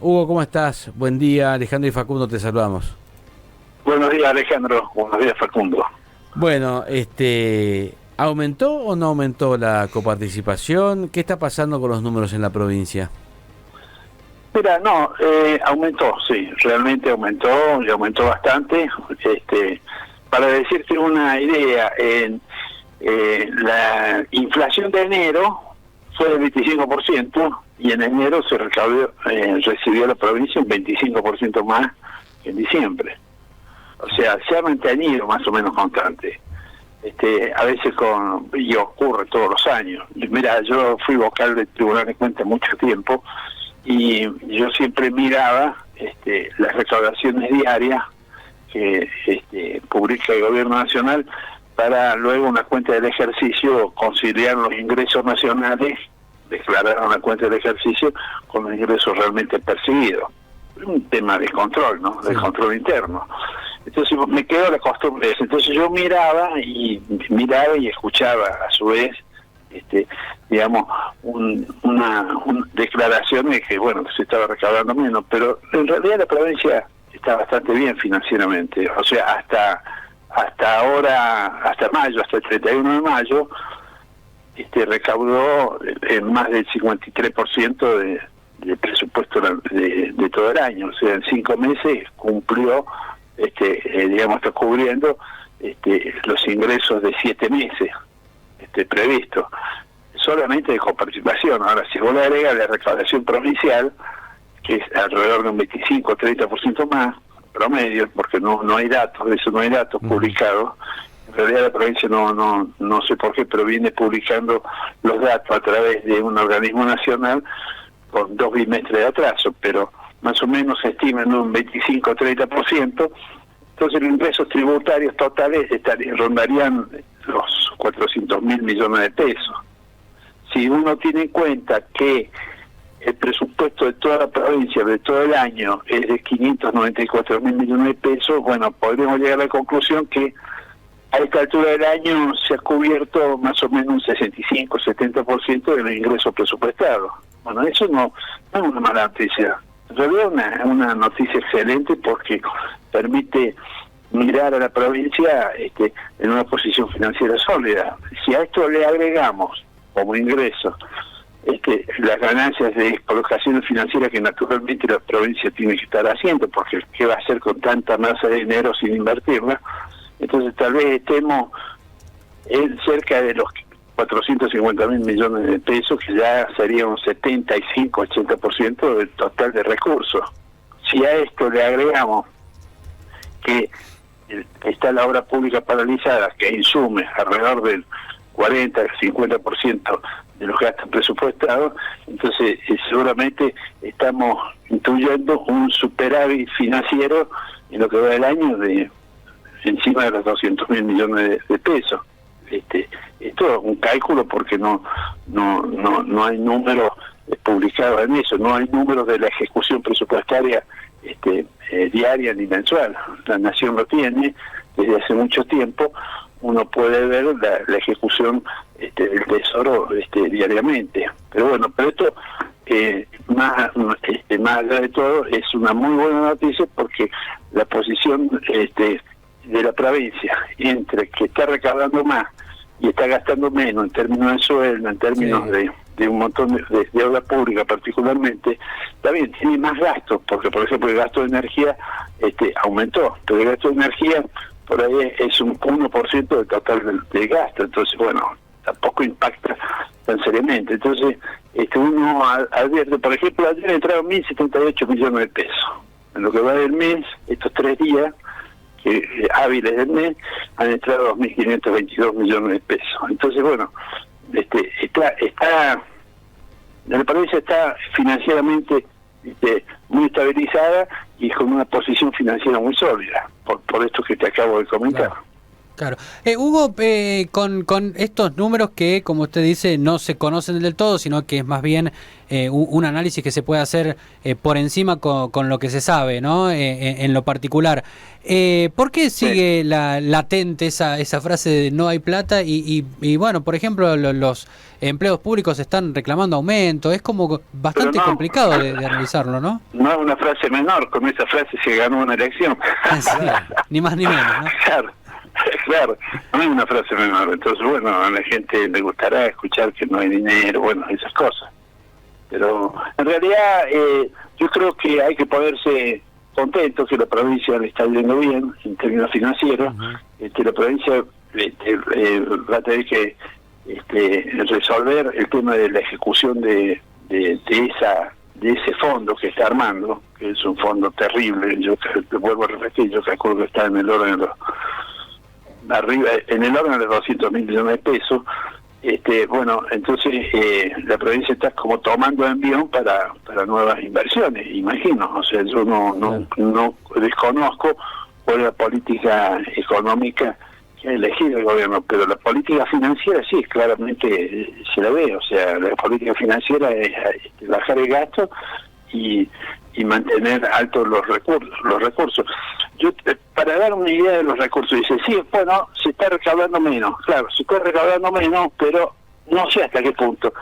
Hugo, ¿cómo estás? Buen día, Alejandro y Facundo, te saludamos. Buenos días, Alejandro. Buenos días, Facundo. Bueno, ¿aumentó o no aumentó la coparticipación? ¿Qué está pasando con los números en la provincia? Mira, no, aumentó, sí, realmente aumentó y aumentó bastante. Para decirte una idea, la inflación de enero fue del 25% y en enero se recibió la provincia un 25% más que en diciembre. O sea, se ha mantenido más o menos constante. A veces y ocurre todos los años. Mira, yo fui vocal del Tribunal de Cuentas mucho tiempo y yo siempre miraba las recaudaciones diarias que publica el Gobierno Nacional para luego una cuenta del ejercicio conciliar los ingresos nacionales, declarar una cuenta del ejercicio con los ingresos realmente percibidos. Un tema de control, ¿no? De control interno. Entonces me quedó la costumbre de eso. Entonces yo miraba y escuchaba a su vez, digamos, una declaración de que, bueno, que se estaba recaudando menos, pero en realidad la provincia está bastante bien financieramente. O sea, hasta ahora, hasta mayo, hasta el 31 de mayo, recaudó más del 53% del presupuesto de todo el año. O sea, en 5 meses cumplió, digamos, está cubriendo los ingresos de 7 meses previstos, solamente de coparticipación. Ahora, si vos le agregas la recaudación provincial, que es alrededor de un 25 o 30% más, promedio, porque no hay datos, de eso no hay datos publicados. En realidad la provincia no sé por qué, pero viene publicando los datos a través de un organismo nacional con 2 bimestres de atraso, pero más o menos se estiman un 25 o 30%, entonces los ingresos tributarios totales rondarían los 400.000 millones de pesos. Si uno tiene en cuenta que el presupuesto de toda la provincia, de todo el año, es de 594.000 millones de pesos, bueno, podríamos llegar a la conclusión que a esta altura del año se ha cubierto más o menos un 65-70% de los ingresos presupuestados. Bueno, eso no es una mala noticia. En realidad es una noticia excelente porque permite mirar a la provincia en una posición financiera sólida. Si a esto le agregamos como ingreso las ganancias de colocaciones financieras que naturalmente la provincia tiene que estar haciendo, porque ¿qué va a hacer con tanta masa de dinero sin invertirla? Entonces tal vez estemos cerca de los 450.000 millones de pesos, que ya sería un 75-80% del total de recursos. Si a esto le agregamos que está la obra pública paralizada, que insume alrededor del 40-50% de los gastos presupuestados, entonces seguramente estamos intuyendo un superávit financiero en lo que va del año de encima de los 200.000 millones de pesos. Esto es un cálculo porque no hay números publicados en eso, no hay números de la ejecución presupuestaria diaria ni mensual. La Nación lo tiene desde hace mucho tiempo. Uno puede ver la ejecución del Tesoro diariamente. Pero bueno, pero esto más allá de todo es una muy buena noticia, porque la posición de la provincia entre que está recaudando más y está gastando menos en términos de sueldo, en términos de un montón de obra pública particularmente, también tiene más gastos, porque por ejemplo el gasto de energía aumentó, pero el gasto de energía por ahí es un 1% del total del gasto, entonces bueno, tampoco impacta tan seriamente. Entonces uno advierte, por ejemplo, ayer entraron 1.078 millones de pesos. En lo que va del mes, estos 3 días hábiles del mes, han entrado 2.522 millones de pesos. Entonces, bueno, la provincia está financieramente muy estabilizada y con una posición financiera muy sólida, por esto que te acabo de comentar. Claro. Claro. Hugo, con estos números que, como usted dice, no se conocen del todo, sino que es más bien un análisis que se puede hacer por encima con lo que se sabe, ¿no? En lo particular. ¿Por qué sigue latente esa frase de no hay plata? Y bueno, por ejemplo, los empleos públicos están reclamando aumento. Es como bastante complicado de analizarlo, ¿no? No es una frase menor, con esa frase se ganó una elección. Sí, ni más ni menos, ¿no? Claro. Claro, no es una frase menor. Entonces, bueno, a la gente le gustará escuchar que no hay dinero, bueno, esas cosas. Pero en realidad yo creo que hay que ponerse contento que la provincia le está yendo bien en términos financieros. La provincia va a tener que resolver el tema de la ejecución de ese fondo que está armando, que es un fondo terrible. Yo vuelvo a repetir, yo calculo que está en el orden de los 200 mil millones de pesos. Bueno, entonces la provincia está como tomando envión para nuevas inversiones, imagino. O sea, yo no desconozco cuál es la política económica que ha elegido el gobierno, pero la política financiera sí, claramente se la ve. O sea, la política financiera es bajar el gasto y mantener altos los recursos. Yo, para dar una idea de los recursos, dice, sí, bueno, se está recaudando menos. Claro, se está recaudando menos, pero no sé hasta qué punto.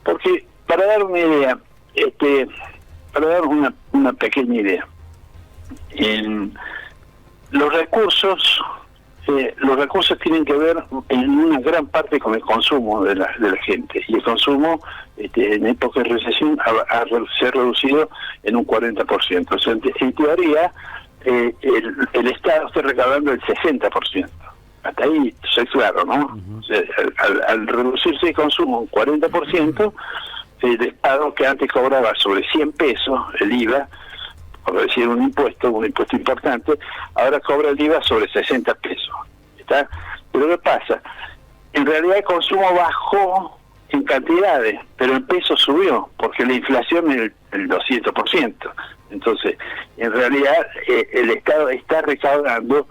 Porque, para dar una idea, para dar una pequeña idea, los recursos tienen que ver en una gran parte con el consumo de la gente, y el consumo en época de recesión se ha reducido en un 40%. O sea, en teoría el Estado está recaudando el 60%. Hasta ahí soy claro, ¿no? O sea, al reducirse el consumo un 40%, el Estado, que antes cobraba sobre 100 pesos el IVA, por decir un impuesto importante, ahora cobra el IVA sobre 60 pesos. ¿Está? Pero ¿qué pasa? En realidad el consumo bajó en cantidades, pero en pesos subió, porque la inflación es el 200%. Entonces, en realidad el Estado está recaudando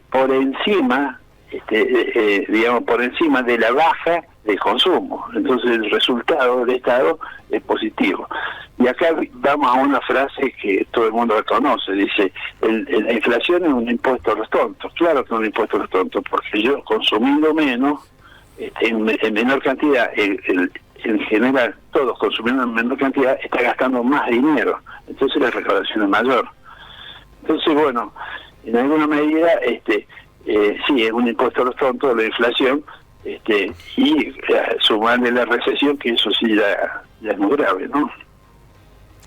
por encima, por encima de la baja del consumo. Entonces el resultado del Estado es positivo. Y acá vamos a una frase que todo el mundo reconoce, dice, la inflación es un impuesto a los tontos. Claro que es un impuesto a los tontos, porque yo consumiendo menos, en menor cantidad, en general, todos consumiendo en menor cantidad, está gastando más dinero. Entonces la recaudación es mayor. Entonces, bueno, en alguna medida, sí, es un impuesto a los tontos, la inflación, y sumarle la recesión, que eso sí ya es muy grave, ¿no?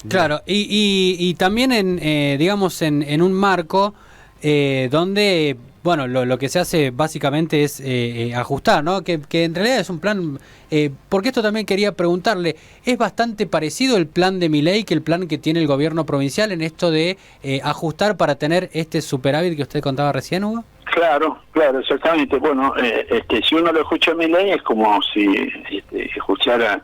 Claro, y también digamos en un marco donde, bueno, lo que se hace básicamente es ajustar, ¿no? Que en realidad es un plan, porque esto también quería preguntarle, ¿es bastante parecido el plan de Milei que el plan que tiene el gobierno provincial en esto de ajustar para tener este superávit que usted contaba recién, Hugo? Claro, exactamente. Bueno, si uno lo escucha a Milei es como si escuchara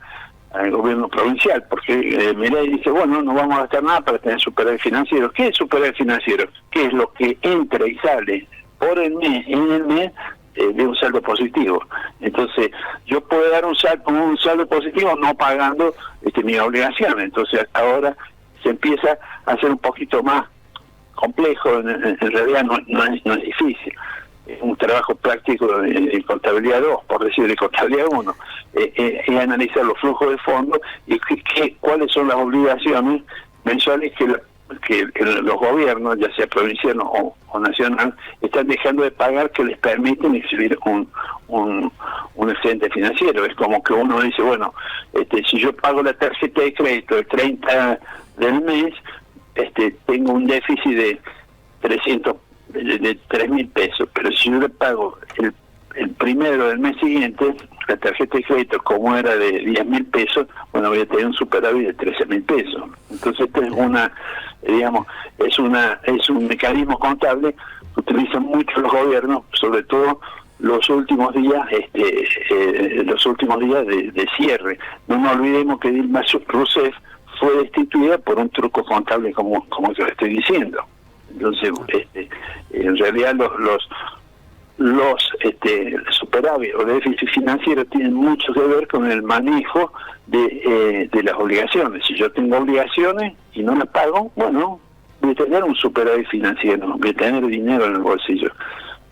al gobierno provincial, porque Milei dice, bueno, no vamos a gastar nada para tener superávit financiero. ¿Qué es superávit financiero? ¿Qué es lo que entra y sale por el mes, en el mes, de un saldo positivo? Entonces, yo puedo dar un saldo positivo no pagando mi obligación. Entonces, ahora se empieza a hacer un poquito más complejo. En realidad no es difícil. Es un trabajo práctico de contabilidad 2, por decir de contabilidad 1, es analizar los flujos de fondos y cuáles son las obligaciones mensuales que los gobiernos, ya sea provinciano o nacional, están dejando de pagar, que les permiten exhibir un excedente financiero. Es como que uno dice, bueno, si yo pago la tarjeta de crédito el 30 del mes, tengo un déficit de 3.000 pesos, pero si yo le pago el primero del mes siguiente, la tarjeta de crédito, como era de 10.000 pesos, bueno, voy a tener un superávit de 13.000 pesos. Entonces, esta es es un mecanismo contable que utilizan mucho los gobiernos, sobre todo los últimos días, de cierre. No nos olvidemos que Dilma Rousseff fue destituida por un truco contable como que le estoy diciendo. Entonces, en realidad los superávit o déficit financiero tienen mucho que ver con el manejo de las obligaciones. Si yo tengo obligaciones y no las pago, bueno, voy a tener un superávit financiero, voy a tener dinero en el bolsillo.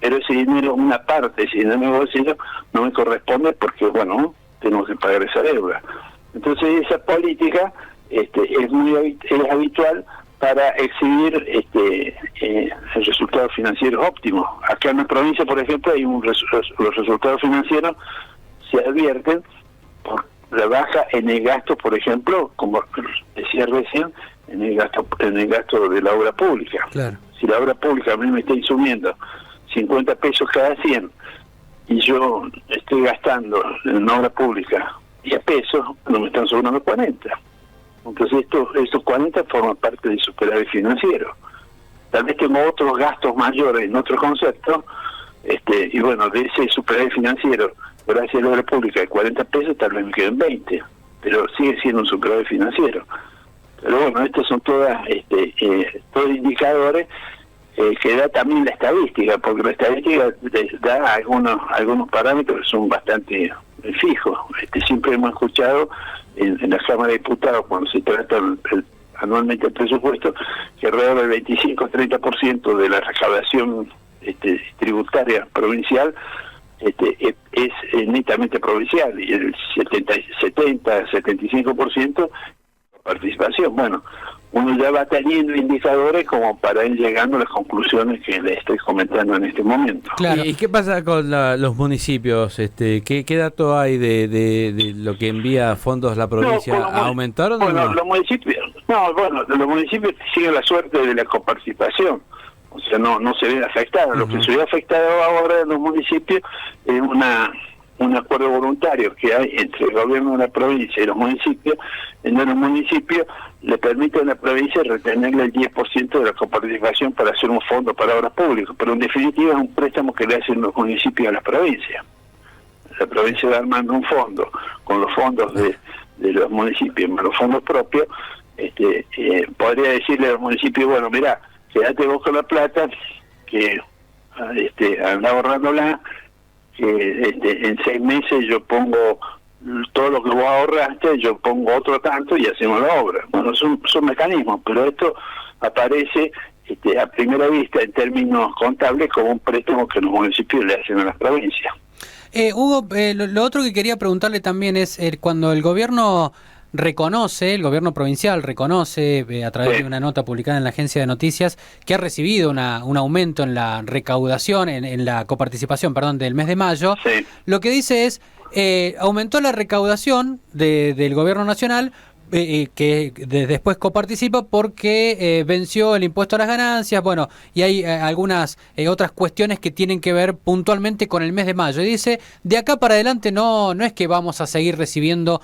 Pero ese dinero, una parte de ese dinero en el bolsillo, no me corresponde porque, bueno, tengo que pagar esa deuda. Entonces esa política es habitual para exhibir el resultado financiero óptimo. Acá en la provincia, por ejemplo, hay los resultados financieros se advierten por la baja en el gasto, por ejemplo, como decía recién, en el gasto de la obra pública. Claro. Si la obra pública a mí me está insumiendo 50 pesos cada 100 y yo estoy gastando en obra pública 10 pesos, no me están sobrando 40. Entonces estos 40 forman parte del superávit financiero. Tal vez tengo otros gastos mayores en otro concepto, y bueno, de ese superávit financiero, gracias a la obra pública de 40 pesos, tal vez me queden 20, pero sigue siendo un superávit financiero. Pero bueno, estos son todos indicadores que da también la estadística, porque la estadística da algunos parámetros que son bastante fijos. Siempre hemos escuchado en la Cámara de Diputados, cuando se trata anualmente el presupuesto, que alrededor del 25-30% de la recaudación tributaria provincial es netamente provincial, y el 70-75% participación. Bueno, uno ya va teniendo indicadores como para ir llegando a las conclusiones que le estoy comentando en este momento. Claro. ¿Y qué pasa con los municipios? ¿Qué dato hay de lo que envía fondos la provincia? ¿Aumentaron o no? Los municipios siguen la suerte de la coparticipación. O sea, no se ven afectados. Lo que se ve afectado ahora en los municipios es un acuerdo voluntario que hay entre el gobierno de la provincia y los municipios, en donde los municipios le permiten a la provincia retenerle el 10% de la coparticipación para hacer un fondo para obras públicas, pero en definitiva es un préstamo que le hacen los municipios a la provincia. La provincia va armando un fondo con los fondos de los municipios más los fondos propios. Podría decirle a los municipios, bueno, mirá, quédate vos con la plata, que anda ahorrándola, que en 6 meses yo pongo todo lo que vos ahorraste, yo pongo otro tanto y hacemos la obra. Bueno, son mecanismos, pero esto aparece a primera vista en términos contables como un préstamo que los municipios le hacen a las provincias. Hugo, lo otro que quería preguntarle también es cuando el gobierno provincial reconoce a través de una nota publicada en la agencia de noticias que ha recibido un aumento en la recaudación, en la coparticipación, del mes de mayo. Sí. Lo que dice es, aumentó la recaudación del gobierno nacional, que después coparticipa porque venció el impuesto a las ganancias, bueno, y hay algunas otras cuestiones que tienen que ver puntualmente con el mes de mayo. Y dice, de acá para adelante no es que vamos a seguir recibiendo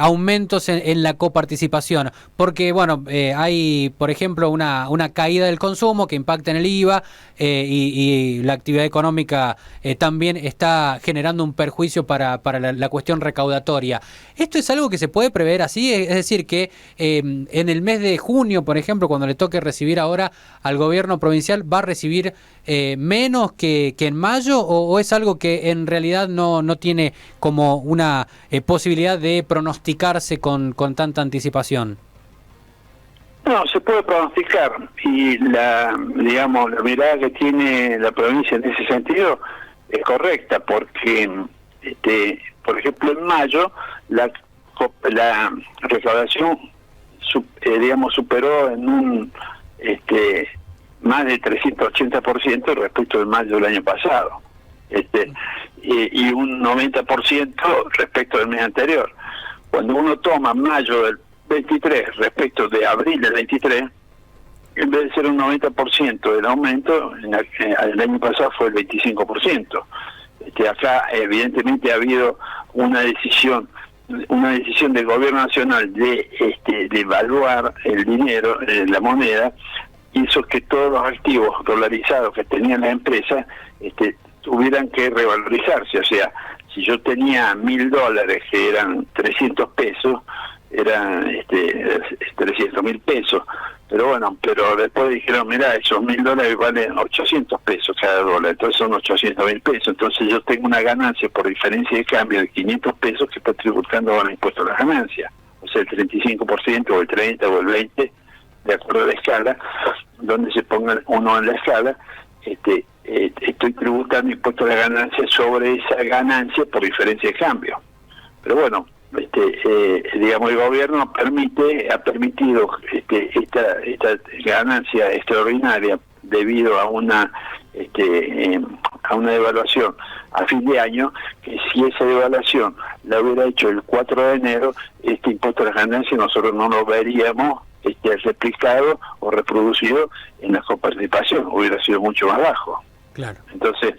aumentos en la coparticipación, porque bueno, hay por ejemplo una caída del consumo que impacta en el IVA, y la actividad económica también está generando un perjuicio para la cuestión recaudatoria. ¿Esto es algo que se puede prever así? Es decir, que en el mes de junio, por ejemplo, cuando le toque recibir ahora al gobierno provincial, ¿va a recibir menos que en mayo? ¿O es algo que en realidad no tiene como una posibilidad de pronosticarse con tanta anticipación? No, se puede pronosticar, y la mirada que tiene la provincia en ese sentido es correcta, porque por ejemplo en mayo la recaudación superó en un más de 380% respecto del mayo del año pasado, y un 90% respecto del mes anterior. Cuando uno toma mayo del 23 respecto de abril del 23, en vez de ser un 90% del aumento, el año pasado fue el 25%. Acá evidentemente ha habido una decisión del gobierno nacional de evaluar el dinero, la moneda, hizo que todos los activos dolarizados que tenían las empresas tuvieran que revalorizarse. O sea, si yo tenía $1.000 que eran 300 pesos, eran 300.000 pesos. Pero bueno, pero después dijeron, mira, esos $1.000 valen 800 pesos cada dólar, entonces son 800.000 pesos. Entonces yo tengo una ganancia por diferencia de cambio de 500 pesos que estoy tributando ahora impuesto a las ganancias. O sea, el 35% o el 30% o el 20%, de acuerdo a la escala, donde se ponga uno en la escala, estoy tributando impuesto a la ganancia sobre esa ganancia por diferencia de cambio. Pero bueno, digamos, el gobierno ha permitido esta ganancia extraordinaria debido a una devaluación a fin de año, que si esa devaluación la hubiera hecho el 4 de enero, este impuesto a las ganancias nosotros no lo veríamos replicado o reproducido en la coparticipación, hubiera sido mucho más bajo. Claro. Entonces,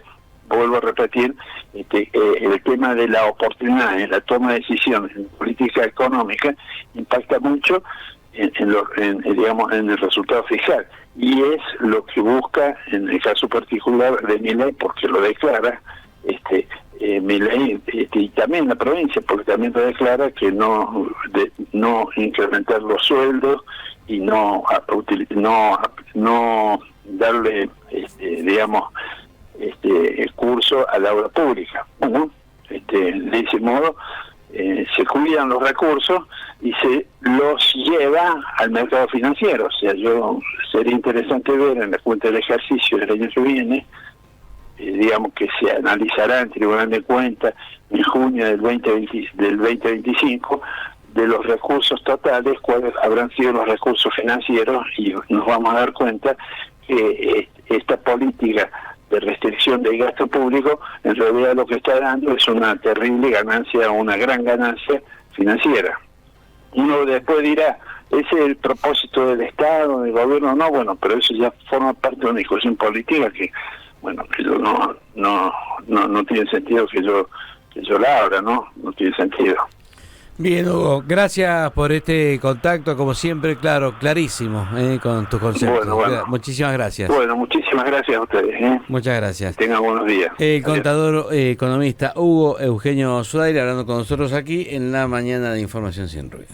vuelvo a repetir, el tema de la oportunidad en la toma de decisiones en política económica impacta mucho digamos, en el resultado fiscal, y es lo que busca en el caso particular de Milei, porque lo declara Milei, y también la provincia, porque también lo declara, que no incrementar los sueldos y no darle digamos el curso a la obra pública. Bueno, de ese modo se cuidan los recursos y se los lleva al mercado financiero. O sea, sería interesante ver en la cuenta del ejercicio del año que viene, digamos, que se analizará en Tribunal de Cuentas en junio del 2025, de los recursos totales, cuáles habrán sido los recursos financieros, y nos vamos a dar cuenta que esta política de restricción del gasto público en realidad lo que está dando es una terrible ganancia, una gran ganancia financiera. Uno después dirá, ese es el propósito del Estado, del gobierno. No, bueno, pero eso ya forma parte de una discusión política que, bueno, que yo no tiene sentido que yo la abra, no tiene sentido. Bien, Hugo, gracias por este contacto, como siempre, clarísimo, con tus conceptos. Bueno. Muchísimas gracias. Bueno, muchísimas gracias a ustedes. Muchas gracias. Tengan buenos días. El contador economista Hugo Eugenio Sudaire hablando con nosotros aquí en la mañana de Información Sin Ruido.